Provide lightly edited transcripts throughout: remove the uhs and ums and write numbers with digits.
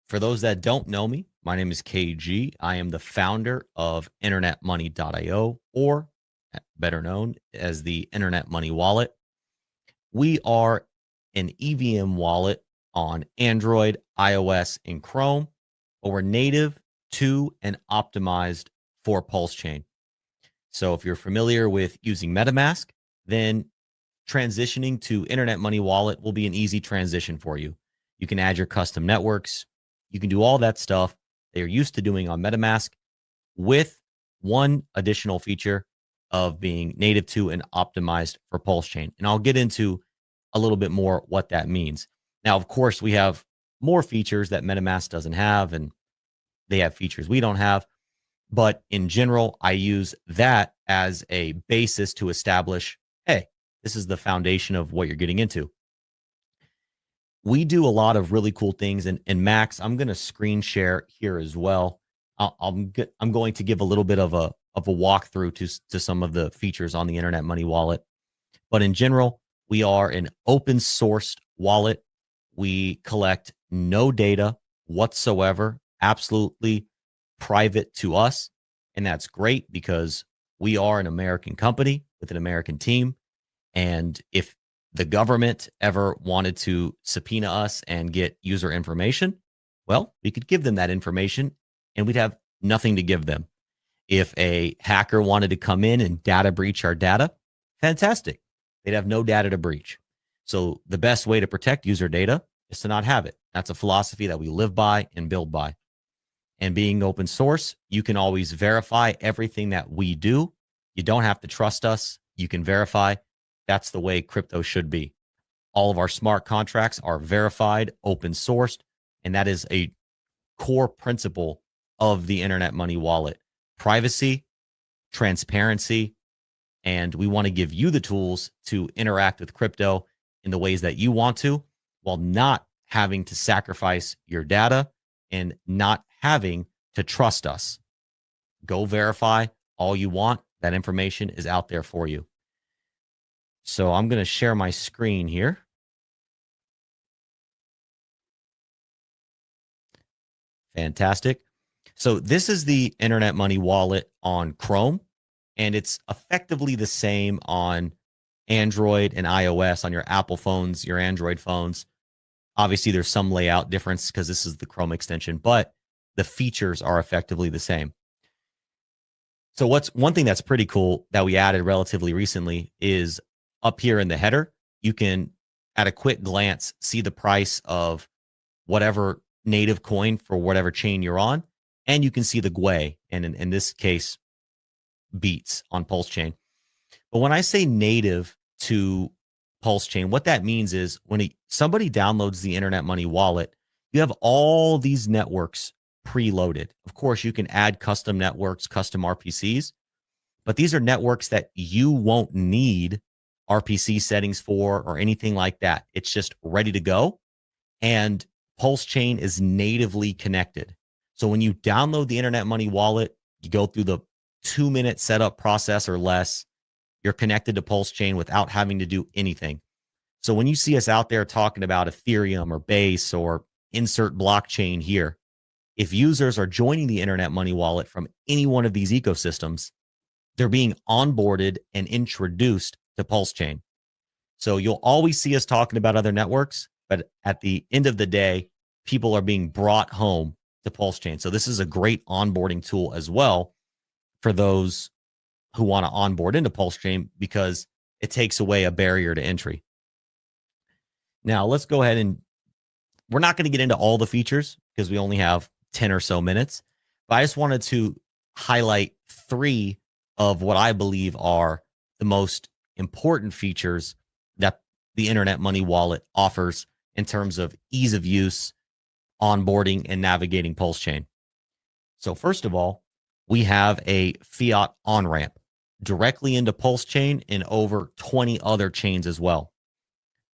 For those that don't know me, my name is KG. I am the founder of internetmoney.io, or better known as the Internet Money Wallet. We are an EVM wallet on Android, iOS, and Chrome, but we're native to and optimized for PulseChain. So if you're familiar with using MetaMask, then transitioning to Internet Money Wallet will be an easy transition for you. You can add your custom networks. You can do all that stuff that you're used to doing on MetaMask with one additional feature of being native to and optimized for PulseChain. And I'll get into a little bit more what that means. Now, of course, we have more features that MetaMask doesn't have, and they have features we don't have. But in general, I use that as a basis to establish, hey, this is the foundation of what you're getting into. We do a lot of really cool things. And Max, I'm going to screen share here as well. I'm going to give a little bit of a walkthrough to some of the features on the Internet Money Wallet. But in general, we are an open sourced wallet. We collect no data whatsoever, absolutely private to us. And that's great because we are an American company with an American team. And if the government ever wanted to subpoena us and get user information, well, we could give them that information and we'd have nothing to give them. If a hacker wanted to come in and data breach our data, fantastic. They'd have no data to breach. So the best way to protect user data is to not have it. That's a philosophy that we live by and build by. And being open source, you can always verify everything that we do. You don't have to trust us. You can verify. That's the way crypto should be. All of our smart contracts are verified, open sourced, and that is a core principle of the Internet Money Wallet. Privacy, transparency, and we want to give you the tools to interact with crypto in the ways that you want to, while not having to sacrifice your data and not having to trust us. Go verify all you want. That information is out there for you. So I'm going to share my screen here. Fantastic. So this is the Internet Money Wallet on Chrome, and it's effectively the same on Android and iOS, on your Apple phones, your Android phones. Obviously, there's some layout difference because this is the Chrome extension, but the features are effectively the same. So what's one thing that's pretty cool that we added relatively recently is up here in the header, you can, at a quick glance, see the price of whatever native coin for whatever chain you're on. And you can see the GUI, and in this case, Beats on PulseChain. But when I say native to PulseChain, what that means is when somebody downloads the Internet Money Wallet, you have all these networks preloaded. Of course, you can add custom networks, custom RPCs, but these are networks that you won't need RPC settings for or anything like that. It's just ready to go. And PulseChain is natively connected. So when you download the Internet Money Wallet, you go through the 2-minute setup process or less. You're connected to PulseChain without having to do anything. So when you see us out there talking about Ethereum or Base or insert blockchain here, if users are joining the Internet Money Wallet from any one of these ecosystems, they're being onboarded and introduced to PulseChain. So you'll always see us talking about other networks, but at the end of the day, people are being brought home to PulseChain. So this is a great onboarding tool as well for those who want to onboard into PulseChain because it takes away a barrier to entry. Now let's go ahead and we're not going to get into all the features because we only have 10 or so minutes, but I just wanted to highlight 3 of what I believe are the most important features that the Internet Money Wallet offers in terms of ease of use, onboarding, and navigating PulseChain. So first of all, we have a fiat on-ramp directly into PulseChain and over 20 other chains as well.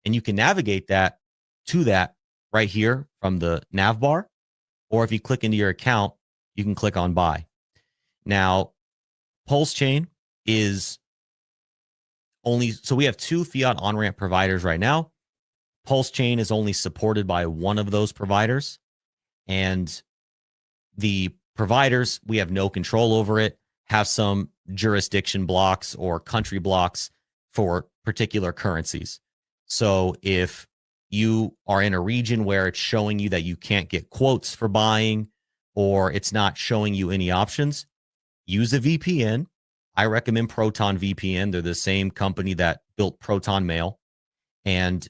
And you can navigate that to that right here from the nav bar, or if you click into your account, you can click on buy. Now, PulseChain is only, so we have 2 fiat on-ramp providers right now. PulseChain is only supported by one of those providers. And the providers, we have no control over it, have some jurisdiction blocks or country blocks for particular currencies. So if you are in a region where it's showing you that you can't get quotes for buying, or it's not showing you any options, use a VPN. I recommend Proton VPN. They're the same company that built Proton Mail. And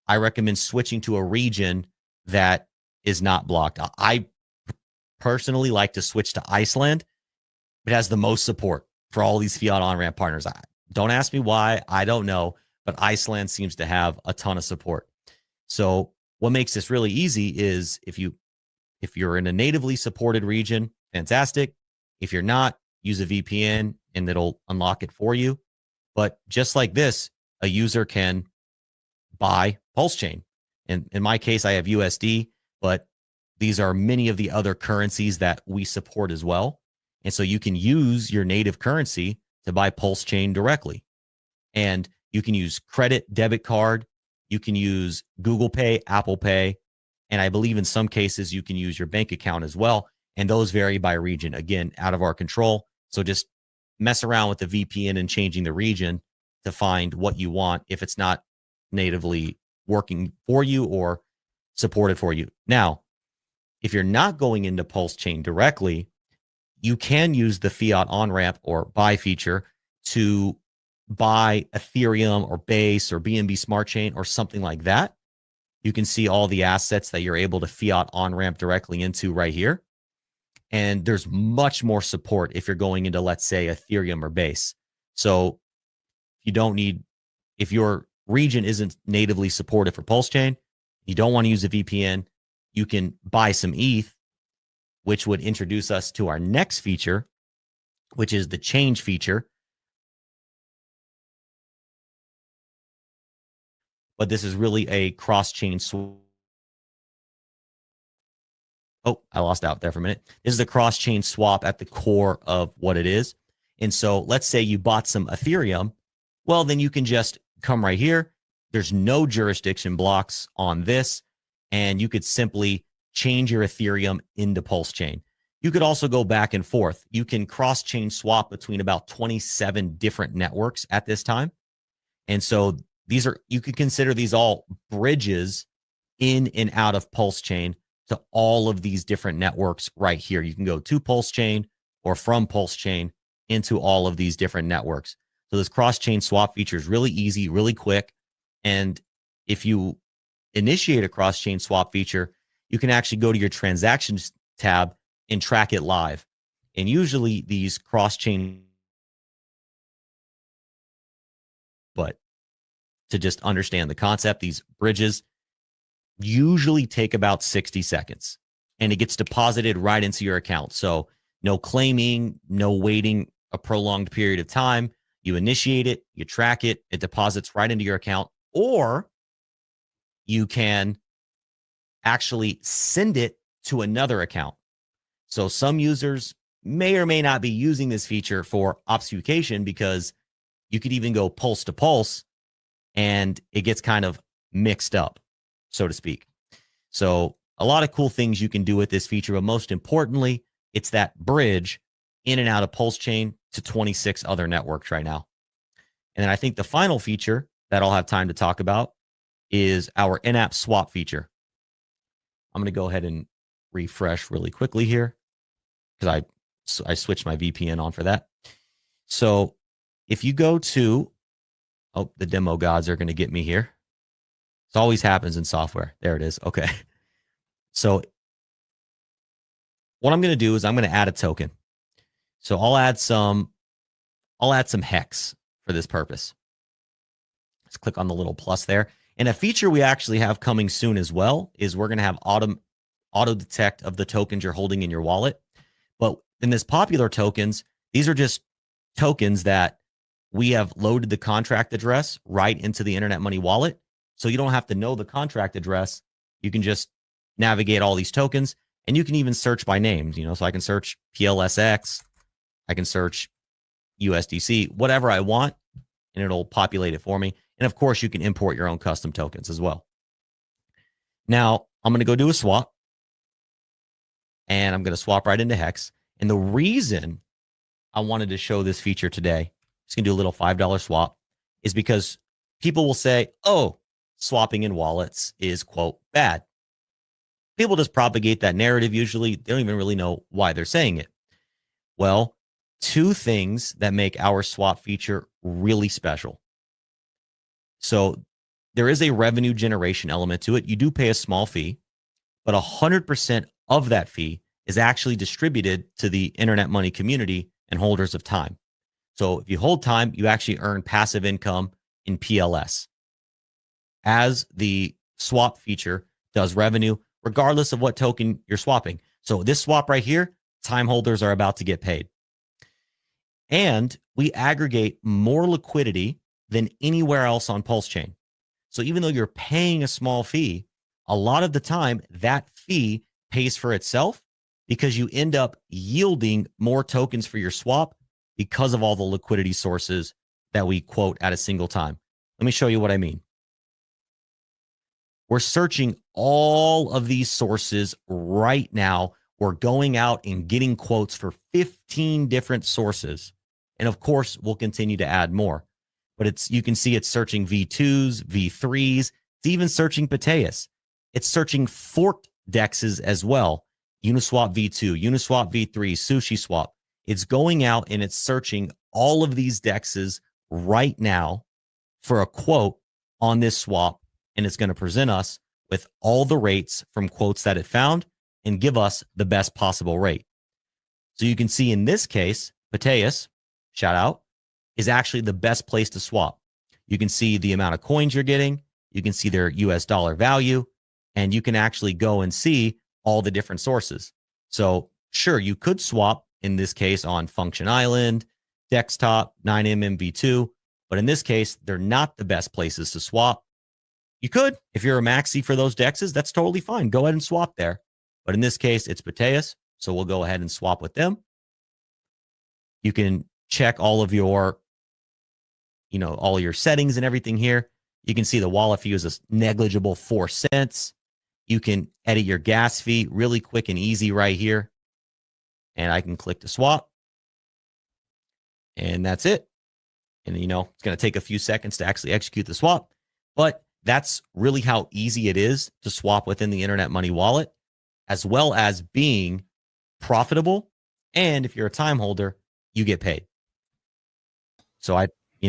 I recommend switching to a region that is not blocked. I personally like to switch to Iceland. It has the most support for all these fiat on-ramp partners. Don't ask me why. I don't know. But Iceland seems to have a ton of support. So what makes this really easy is if you're in a natively supported region, fantastic. If you're not, use a VPN and it'll unlock it for you. But just like this, a user can buy PulseChain. And in my case, I have USD, but these are many of the other currencies that we support as well. And so you can use your native currency to buy PulseChain directly. And you can use credit, debit card. You can use Google Pay, Apple Pay. And I believe in some cases you can use your bank account as well. And those vary by region. Again, out of our control. So just mess around with the VPN and changing the region to find what you want if it's not natively working for you or supported for you. Now, if you're not going into PulseChain directly, you can use the fiat on-ramp or buy feature to buy Ethereum or Base or BNB Smart Chain or something like that. You can see all the assets that you're able to fiat on-ramp directly into right here. And there's much more support if you're going into, let's say, Ethereum or Base. So you don't need, if your region isn't natively supported for PulseChain, you don't want to use a VPN, you can buy some ETH, which would introduce us to our next feature, which is the change feature. But this is really a cross-chain swap. Oh, I lost out there for a minute. This is a cross-chain swap at the core of what it is. And so let's say you bought some Ethereum. Well, then you can just come right here. There's no jurisdiction blocks on this. And you could simply change your Ethereum into PulseChain. You could also go back and forth. You can cross-chain swap between about 27 different networks at this time. And so these are, you could consider these all bridges in and out of PulseChain to all of these different networks right here. You can go to PulseChain or from PulseChain into all of these different networks. So this cross-chain swap feature is really easy, really quick. And if you initiate a cross-chain swap feature, you can actually go to your transactions tab and track it live. And usually these cross-chain, but to just understand the concept, these bridges usually take about 60 seconds and it gets deposited right into your account. So no claiming, no waiting a prolonged period of time. You initiate it, you track it, it deposits right into your account, or you can actually send it to another account. So some users may or may not be using this feature for obfuscation because you could even go pulse to pulse and it gets kind of mixed up, so to speak. So a lot of cool things you can do with this feature, but most importantly, it's that bridge in and out of PulseChain to 26 other networks right now. And then I think the final feature that I'll have time to talk about is our in-app swap feature. I'm going to go ahead and refresh really quickly here because I switched my VPN on for that. So if you go to, oh, the demo gods are going to get me here. It always happens in software. There it is. Okay. So what I'm going to do is I'm going to add a token. So I'll add some hex for this purpose. Let's click on the little plus there. And a feature we actually have coming soon as well is we're going to have auto detect of the tokens you're holding in your wallet. But in this popular tokens, these are just tokens that we have loaded the contract address right into the Internet Money wallet. So you don't have to know the contract address. You can just navigate all these tokens, and you can even search by names, so I can search PLSX, I can search USDC, whatever I want, and it'll populate it for me. And of course, you can import your own custom tokens as well. Now, I'm going to go do a swap. and I'm going to swap right into Hex. And the reason I wanted to show this feature today, just going to do a little $5 swap, is because people will say, oh, swapping in wallets is, quote, bad. People just propagate that narrative usually. They don't even really know why they're saying it. Well, two things that make our swap feature really special. So there is a revenue generation element to it. You do pay a small fee, but 100% of that fee is actually distributed to the internet money community and holders of time. So if you hold time, you actually earn passive income in PLS. As the swap feature does revenue, regardless of what token you're swapping. So this swap right here, time holders are about to get paid. And we aggregate more liquidity than anywhere else on PulseChain. So even though you're paying a small fee, a lot of the time that fee pays for itself because you end up yielding more tokens for your swap because of all the liquidity sources that we quote at a single time. Let me show you what I mean. We're searching all of these sources right now. We're going out and getting quotes for 15 different sources. And of course, we'll continue to add more. But you can see it's searching V2s, V3s. It's even searching Pateus. It's searching forked dexes as well. Uniswap V2, Uniswap V3, SushiSwap. It's going out and it's searching all of these dexes right now for a quote on this swap. And it's going to present us with all the rates from quotes that it found and give us the best possible rate. So you can see in this case, Pateus, shout out, is actually the best place to swap. You can see the amount of coins you're getting. You can see their US dollar value, and you can actually go and see all the different sources. So sure, you could swap in this case on Function Island, Desktop, 9mmv2, but in this case, they're not the best places to swap. You could, if you're a maxi for those dexes, that's totally fine. Go ahead and swap there. But in this case, it's Pateus, so we'll go ahead and swap with them. You can check all of your, all your settings and everything here. You can see the wallet fee is a negligible 4 cents. You can edit your gas fee really quick and easy right here. And I can click to swap. And that's it. And, it's going to take a few seconds to actually execute the swap. But that's really how easy it is to swap within the Internet Money Wallet, as well as being profitable. And if you're a time holder, you get paid. So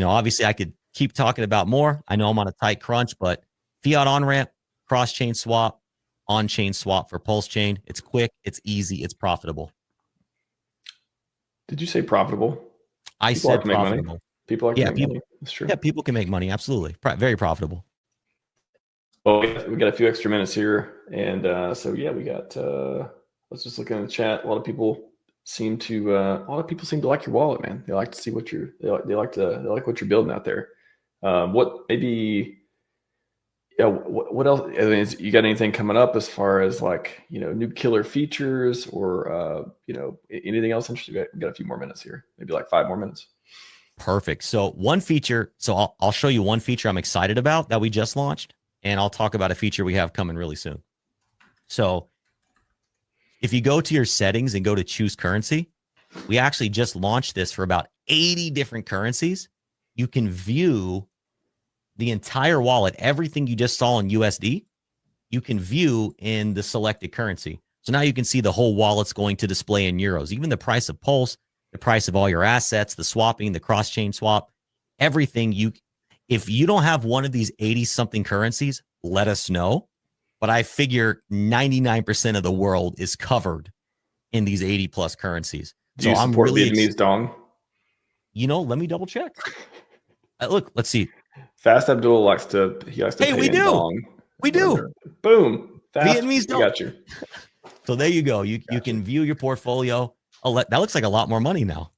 obviously I could keep talking about more. I know I'm on a tight crunch, but fiat on-ramp, cross-chain swap, on-chain swap for PulseChain. It's quick, it's easy, it's profitable. Did you say profitable? I said profitable. People like to make money. That's true. Yeah, people can make money. Absolutely. Very profitable. Well, we got a few extra minutes here. And so, yeah, we got, let's just look in the chat. A lot of people seem to like your wallet, man. They like to see what they like what you're building out there. What else? I mean, you got anything coming up as far as new killer features or, anything else interesting? We got a few more minutes here, maybe like 5 more minutes. Perfect. So one feature, I'll show you one feature I'm excited about that we just launched, and I'll talk about a feature we have coming really soon. So if you go to your settings and go to choose currency, we actually just launched this for about 80 different currencies. You can view the entire wallet, everything you just saw in USD, you can view in the selected currency. So now you can see the whole wallet's going to display in euros, even the price of Pulse, the price of all your assets, the swapping, the cross-chain swap, everything. If you don't have one of these 80-something currencies, let us know. But I figure 99% of the world is covered in these 80-plus currencies. Do you support Vietnamese dong? Let me double check. Look, let's see. Fast Abdul likes to pay we in do. dong. We do. Boom. Fast, Vietnamese dong. Got you. So there you go. You can view your portfolio. That looks like a lot more money now.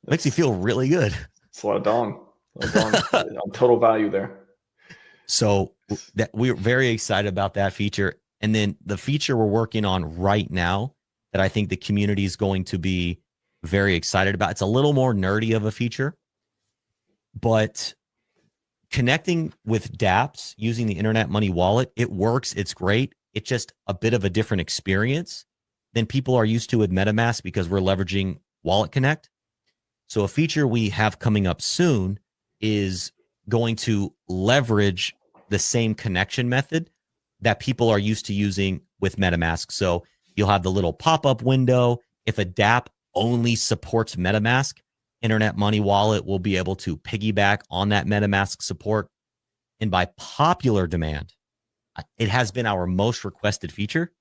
Makes you feel really good. It's a lot of dong. Total value there. So that we're very excited about that feature. And then the feature we're working on right now that I think the community is going to be very excited about. It's a little more nerdy of a feature, but connecting with dApps using the Internet Money Wallet, it works. It's great. It's just a bit of a different experience than people are used to with MetaMask because we're leveraging Wallet Connect. So a feature we have coming up soon is going to leverage the same connection method that people are used to using with MetaMask. So you'll have the little pop-up window. If a dApp only supports MetaMask, Internet Money Wallet will be able to piggyback on that MetaMask support. And by popular demand, it has been our most requested feature,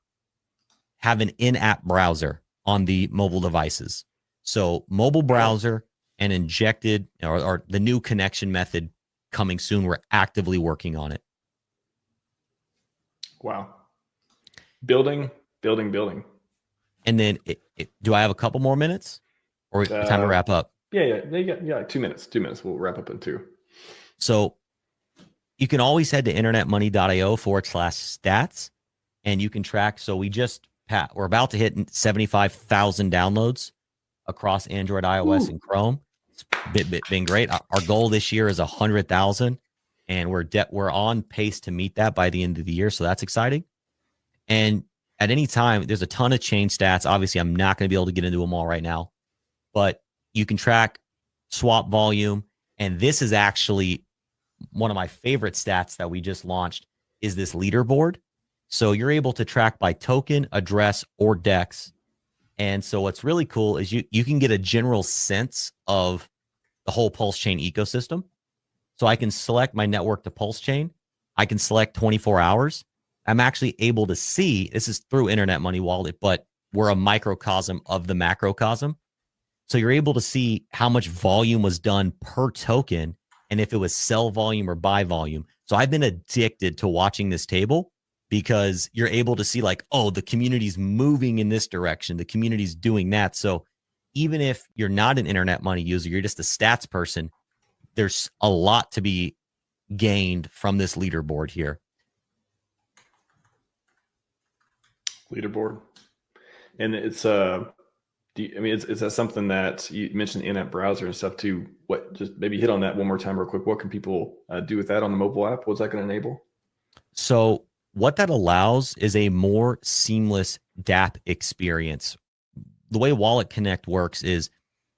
have an in-app browser on the mobile devices. So mobile browser and injected or the new connection method coming soon. We're actively working on it. Wow. Building. And then do I have a couple more minutes or time to wrap up? Yeah. You got 2 minutes. 2 minutes. We'll wrap up in 2. So you can always head to internetmoney.io/stats and you can track. So we're about to hit 75,000 downloads across Android, iOS, and Chrome. It's been great. Our goal this year is 100,000, and we're on pace to meet that by the end of the year. So that's exciting. And at any time, there's a ton of chain stats. Obviously, I'm not going to be able to get into them all right now, but you can track swap volume. And this is actually one of my favorite stats that we just launched is this leaderboard. So you're able to track by token, address, or DEX. And so what's really cool is you can get a general sense of the whole PulseChain ecosystem. So I can select my network to PulseChain. I can select 24 hours. I'm actually able to see, this is through Internet Money Wallet, but we're a microcosm of the macrocosm. So you're able to see how much volume was done per token and if it was sell volume or buy volume. So I've been addicted to watching this table because you're able to see like, oh, the community's moving in this direction. The community's doing that. So even if you're not an Internet Money user, you're just a stats person, there's a lot to be gained from this leaderboard here. Leaderboard. And it's is that something that you mentioned in-app browser and stuff too? What, just maybe hit on that one more time real quick. What can people do with that on the mobile app? What's that going to enable? So what that allows is a more seamless dApp experience. The way Wallet Connect works is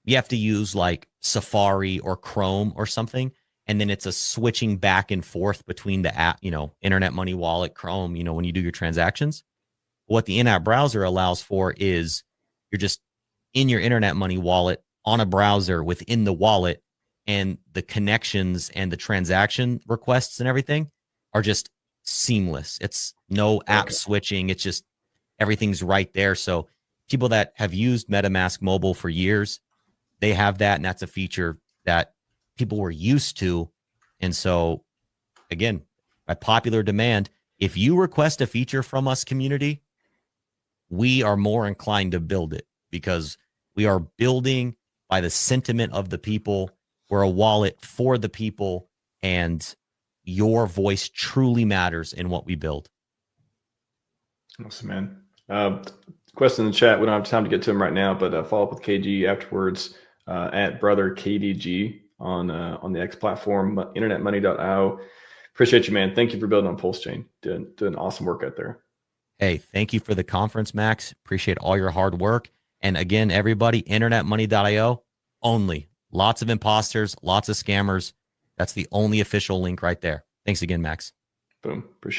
you have to use like Safari or Chrome or something, and then it's a switching back and forth between the app, Internet Money Wallet, Chrome, when you do your transactions. What the in-app browser allows for is you're just in your Internet Money Wallet on a browser within the wallet, and the connections and the transaction requests and everything are just seamless. It's no app switching. It's just everything's right there. So people that have used MetaMask Mobile for years, they have that, and that's a feature that people were used to. And so, again, by popular demand, if you request a feature from us, community, we are more inclined to build it because we are building by the sentiment of the people. We're a wallet for the people, and your voice truly matters in what we build. Awesome, man. Question in the chat. We don't have time to get to them right now, but follow up with KG afterwards at brother KDG on the X platform, internetmoney.io. Appreciate you, man. Thank you for building on PulseChain. Doing awesome work out there. Hey, thank you for the conference, Max. Appreciate all your hard work. And again, everybody, internetmoney.io only. Lots of imposters, lots of scammers. That's the only official link right there. Thanks again, Max. Boom. Appreciate it.